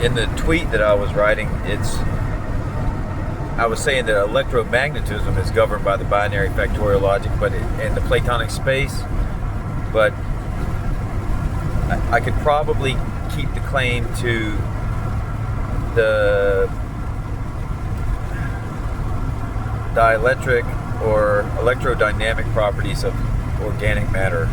in the tweet that I was writing, I was saying that electromagnetism is governed by the binary factorial logic, but in the Platonic space. But I could probably keep the claim to the dielectric or electrodynamic properties of organic matter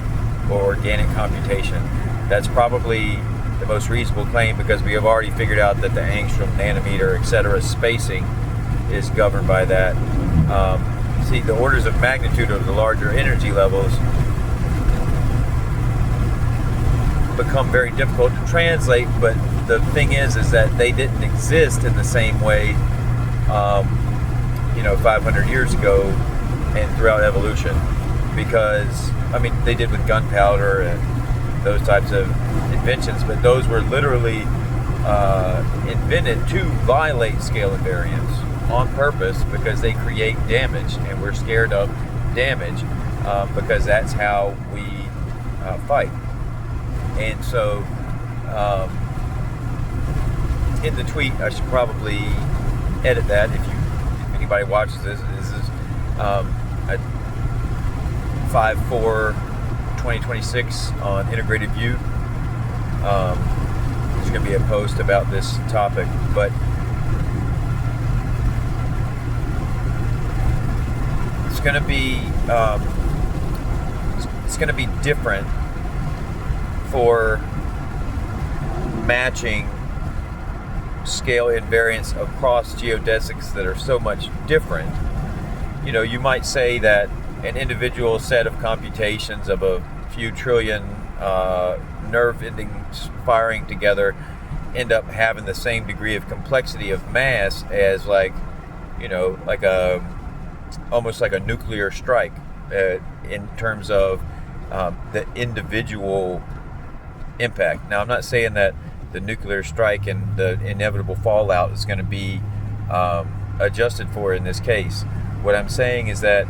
or organic computation. That's probably the most reasonable claim, because we have already figured out that the angstrom, nanometer, etc. spacing is governed by that. See, the orders of magnitude of the larger energy levels become very difficult to translate, but the thing is that they didn't exist in the same way 500 years ago and throughout evolution, because they did with gunpowder and those types of inventions, but those were literally invented to violate scale invariance on purpose, because they create damage, and we're scared of damage because that's how we fight. And so in the tweet, I should probably edit that. If anybody watches this is 5/4/2026 on Integrated View. There's going to be a post about this topic, but it's going to be different for matching scale invariance across geodesics that are so much different. You might say that an individual set of computations of a few trillion nerve endings firing together end up having the same degree of complexity of mass as almost like a nuclear strike in terms of the individual impact. Now, I'm not saying that the nuclear strike and the inevitable fallout is going to be adjusted for in this case. What I'm saying is that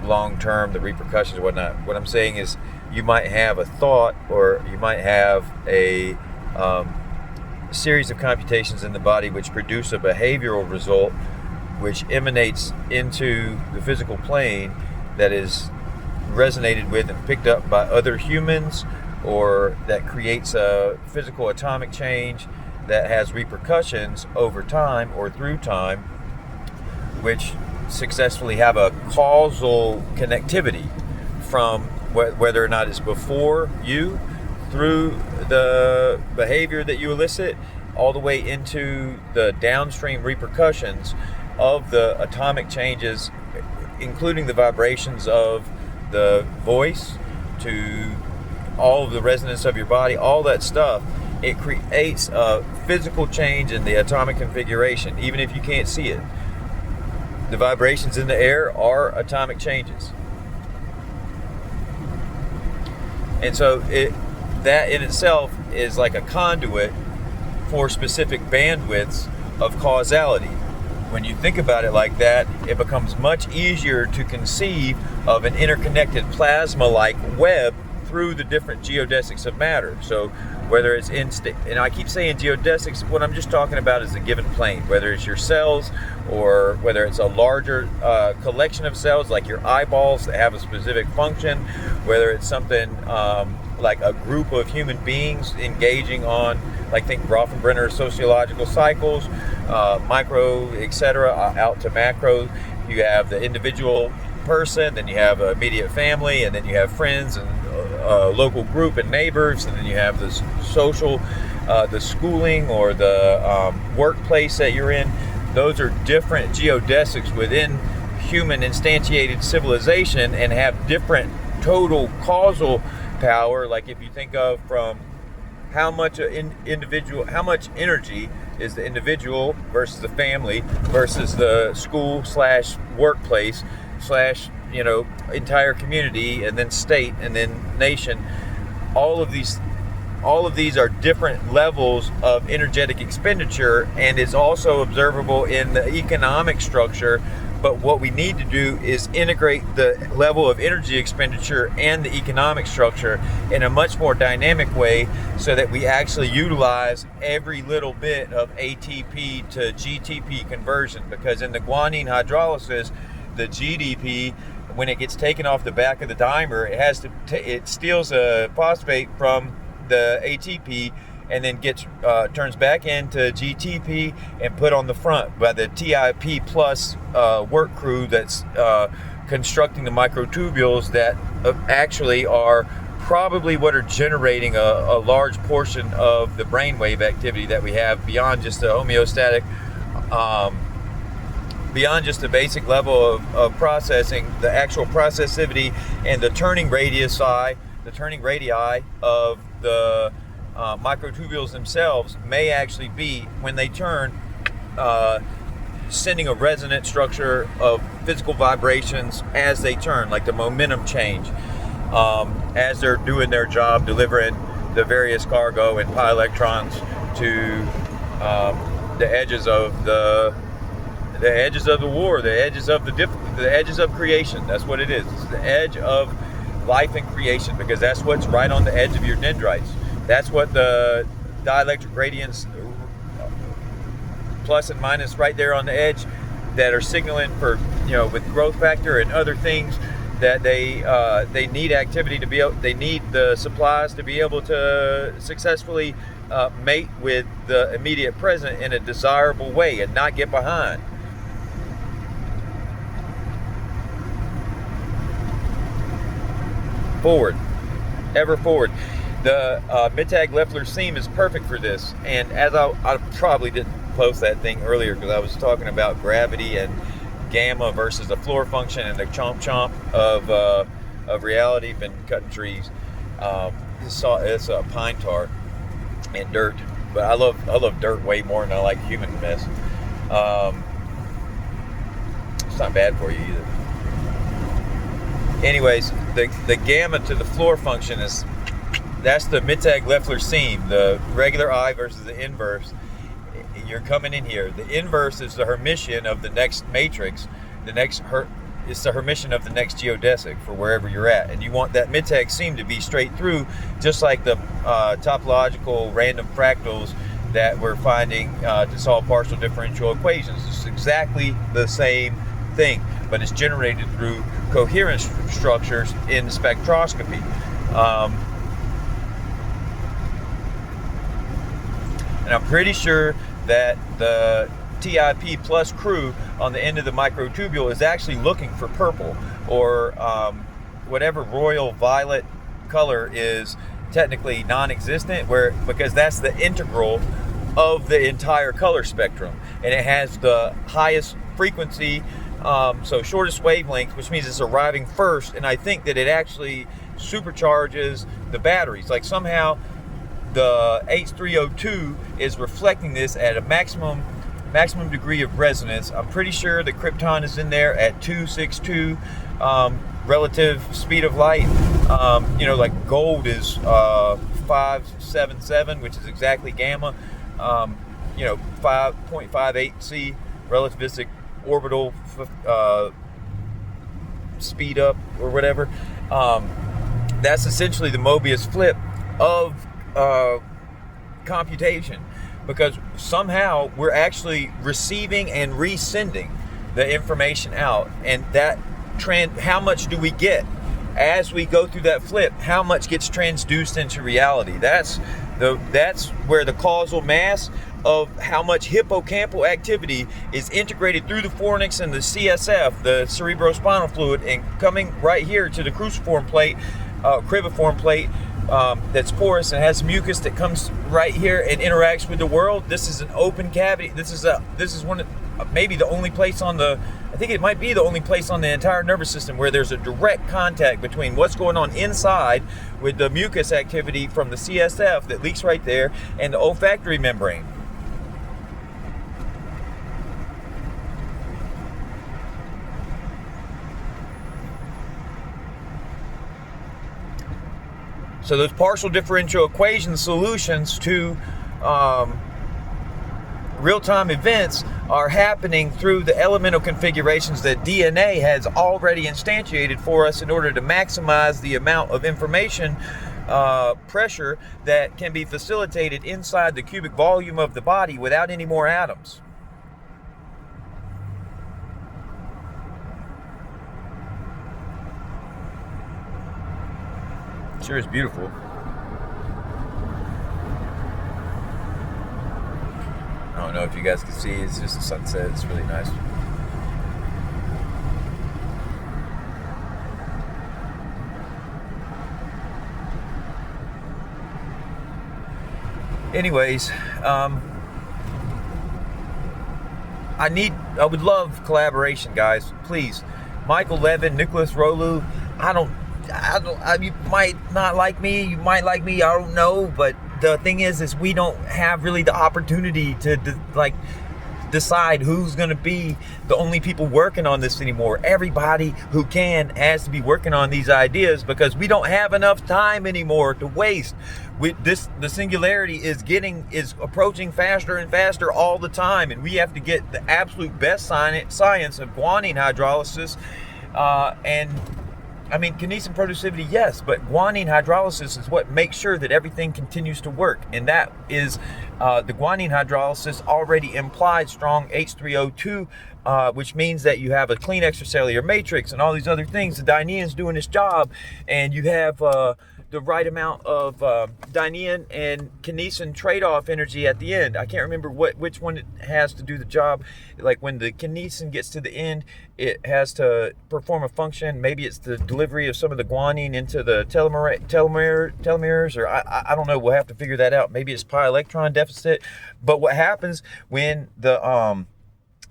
long term, the repercussions and whatnot, what I'm saying is you might have a thought, or you might have a series of computations in the body which produce a behavioral result which emanates into the physical plane that is resonated with and picked up by other humans, or that creates a physical atomic change that has repercussions over time or through time, which successfully have a causal connectivity from whether or not it's before you, through the behavior that you elicit, all the way into the downstream repercussions of the atomic changes, including the vibrations of the voice, to all of the resonance of your body, all that stuff. It creates a physical change in the atomic configuration, even if you can't see it. The vibrations in the air are atomic changes. And so that in itself is like a conduit for specific bandwidths of causality. When you think about it like that, it becomes much easier to conceive of an interconnected plasma-like web through the different geodesics of matter. So whether it's and I keep saying geodesics, what I'm just talking about is a given plane, whether it's your cells or whether it's a larger collection of cells like your eyeballs that have a specific function, whether it's something like a group of human beings engaging on, think Grothendiener sociological cycles, micro, etc., out to macro. You have the individual person, then you have an immediate family, and then you have friends and a local group and neighbors, and then you have the social, the schooling or the workplace that you're in. Those are different geodesics within human instantiated civilization and have different total causal power. Like if you think of from how much how much energy is the individual versus the family versus the school / workplace / entire community, and then state, and then nation. All of these are different levels of energetic expenditure, and it's also observable in the economic structure But what we need to do is integrate the level of energy expenditure and the economic structure in a much more dynamic way, so that we actually utilize every little bit of ATP to GTP conversion. Because in the guanine hydrolysis, the GDP, when it gets taken off the back of the dimer, it steals a phosphate from the ATP and then turns back into GTP and put on the front by the TIP plus work crew that's constructing the microtubules that actually are probably what are generating a large portion of the brainwave activity that we have beyond just the homeostatic, beyond just the basic level of processing. The actual processivity and the turning radii of the microtubules themselves may actually be, when they turn, sending a resonant structure of physical vibrations as they turn, like the momentum change, as they're doing their job delivering the various cargo and pi electrons to the edges of the war, the edges of the edges of creation. That's what it is. It's the edge of life and creation, because that's what's right on the edge of your dendrites. That's what the dielectric gradients, plus and minus, right there on the edge, that are signaling for, with growth factor and other things, that they need activity to be able, they need the supplies to be able to successfully mate with the immediate present in a desirable way and not get behind. Forward, ever forward. The Mittag-Leffler seam is perfect for this, and as I probably didn't post that thing earlier because I was talking about gravity and gamma versus the floor function and the chomp of reality. Been cutting trees. It's a pine tar and dirt, but I love dirt way more than I like human mess. It's not bad for you either. Anyways, the gamma to the floor function that's the Mittag-Leffler seam, the regular eye versus the inverse. You're coming in here. The inverse is the Hermitian of the next matrix. It's the Hermitian of the next geodesic for wherever you're at. And you want that Mittag seam to be straight through, just like the topological random fractals that we're finding to solve partial differential equations. It's exactly the same thing, but it's generated through coherent structures in spectroscopy. And I'm pretty sure that the TIP plus crew on the end of the microtubule is actually looking for purple, or whatever royal violet color is technically non-existent, because that's the integral of the entire color spectrum, and it has the highest frequency, so shortest wavelength, which means it's arriving first. And I think that it actually supercharges the batteries, like somehow the H302 is reflecting this at a maximum degree of resonance. I'm pretty sure the krypton is in there at 262 relative speed of light. Like gold is 577, which is exactly gamma. 5.58 C relativistic orbital speed up, or whatever. That's essentially the Mobius flip of computation, because somehow we're actually receiving and resending the information out, and that how much do we get as we go through that flip? How much gets transduced into reality? That's where the causal mass of how much hippocampal activity is integrated through the fornix and the CSF, the cerebrospinal fluid, and coming right here to the cruciform plate, cribiform plate, that's porous and has mucus that comes right here and interacts with the world. This is an open cavity. This is one of maybe the only place on the, I think it might be the only place on the entire nervous system where there's a direct contact between what's going on inside with the mucus activity from the CSF that leaks right there and the olfactory membrane. So those partial differential equation solutions to real-time events are happening through the elemental configurations that DNA has already instantiated for us in order to maximize the amount of information pressure that can be facilitated inside the cubic volume of the body without any more atoms. Sure is beautiful. I don't know if you guys can see, it's just a sunset. It's really nice. Anyways, I would love collaboration, guys. Please, Michael Levin, Nicholas Rolu. You might not like me. You might like me. I don't know. But the thing is we don't have really the opportunity to decide who's going to be the only people working on this anymore. Everybody who can has to be working on these ideas because we don't have enough time anymore to waste. The singularity is approaching faster and faster all the time, and we have to get the absolute best science of guanine hydrolysis and kinesin productivity, yes, but guanine hydrolysis is what makes sure that everything continues to work. And that is, the guanine hydrolysis already implied strong H3O2, which means that you have a clean extracellular matrix and all these other things. The dynein is doing its job, and you have the right amount of dynein and kinesin trade-off energy at the end. I can't remember which one it has to do the job. Like when the kinesin gets to the end, it has to perform a function. Maybe it's the delivery of some of the guanine into the telomeres, or I don't know. We'll have to figure that out. Maybe it's pi electron deficit. But what happens when the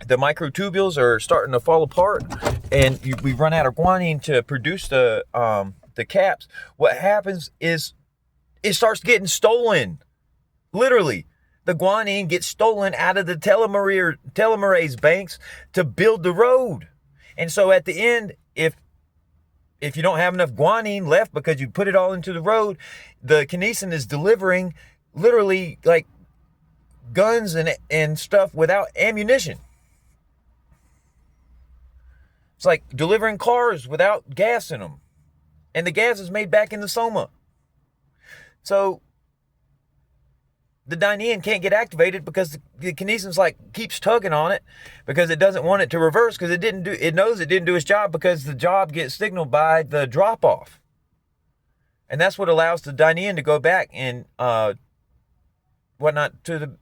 microtubules are starting to fall apart and we run out of guanine to produce the caps, what happens is it starts getting stolen. Literally, the guanine gets stolen out of the telomerase banks to build the road. And so at the end, if you don't have enough guanine left because you put it all into the road, the kinesin is delivering literally like guns and stuff without ammunition. It's like delivering cars without gas in them. And the gas is made back in the soma. So the dynein can't get activated because the kinesin's keeps tugging on it because it doesn't want it to reverse because it knows it didn't do its job because the job gets signaled by the drop off. And that's what allows the dynein to go back and whatnot to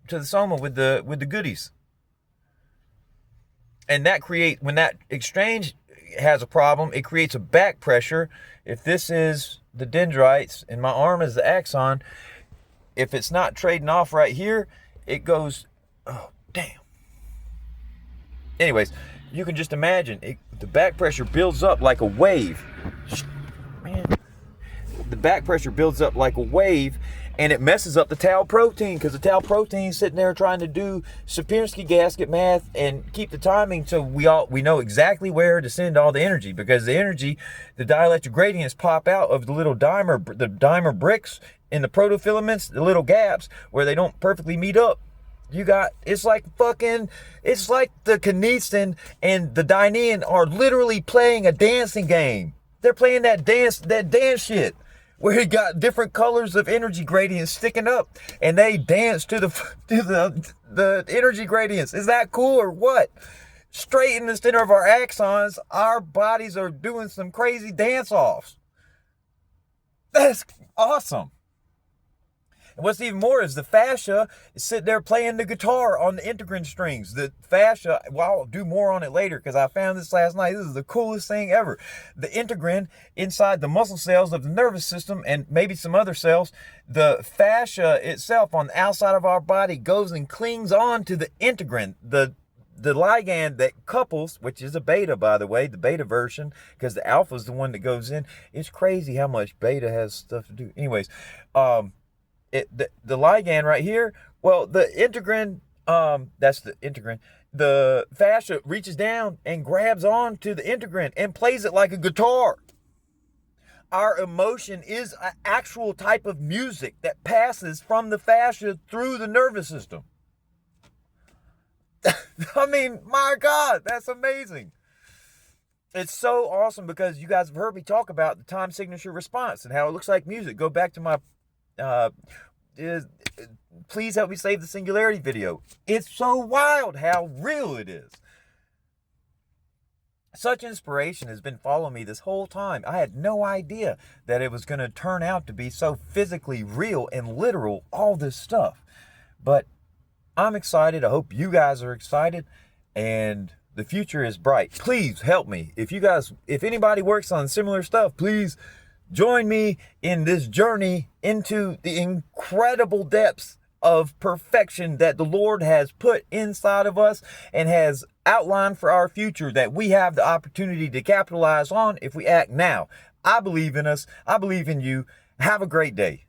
the soma with the goodies. And when that exchange has a problem, it creates a back pressure. If this is the dendrites and my arm is the axon, if it's not trading off right here, it goes, oh, damn. Anyways, you can just imagine, the back pressure builds up like a wave. Man, the back pressure builds up like a wave, and it messes up the tau protein because the tau protein is sitting there trying to do Sapirski gasket math and keep the timing so we know exactly where to send all the energy, because the dielectric gradients pop out of the little dimer bricks in the protofilaments, the little gaps where they don't perfectly meet up. It's like the kinesin and the dynein are literally playing a dancing game. They're playing that dance shit, where you got different colors of energy gradients sticking up, and they dance to the energy gradients. Is that cool or what? Straight in the center of our axons, our bodies are doing some crazy dance-offs. That's awesome. And what's even more is the fascia is sitting there playing the guitar on the integrin strings. The fascia, I'll do more on it later because I found this last night. This is the coolest thing ever. The integrin inside the muscle cells of the nervous system and maybe some other cells, the fascia itself on the outside of our body goes and clings on to the integrin, the ligand that couples, which is a beta, by the way, the beta version, because the alpha is the one that goes in. It's crazy how much beta has stuff to do. Anyways, the ligand right here, well, the integrin, that's the integrin. The fascia reaches down and grabs on to the integrin and plays it like a guitar. Our emotion is an actual type of music that passes from the fascia through the nervous system. I mean, my God, that's amazing. It's so awesome because you guys have heard me talk about the time signature response and how it looks like music. Go back to my uh, is, please help me save the singularity video. It's so wild how real it is. Such inspiration has been following me this whole time. I had no idea that it was going to turn out to be so physically real and literal, all this stuff. But I'm excited. I hope you guys are excited. And the future is bright. Please help me. If anybody works on similar stuff, please join me in this journey into the incredible depths of perfection that the Lord has put inside of us and has outlined for our future that we have the opportunity to capitalize on if we act now. I believe in us. I believe in you. Have a great day.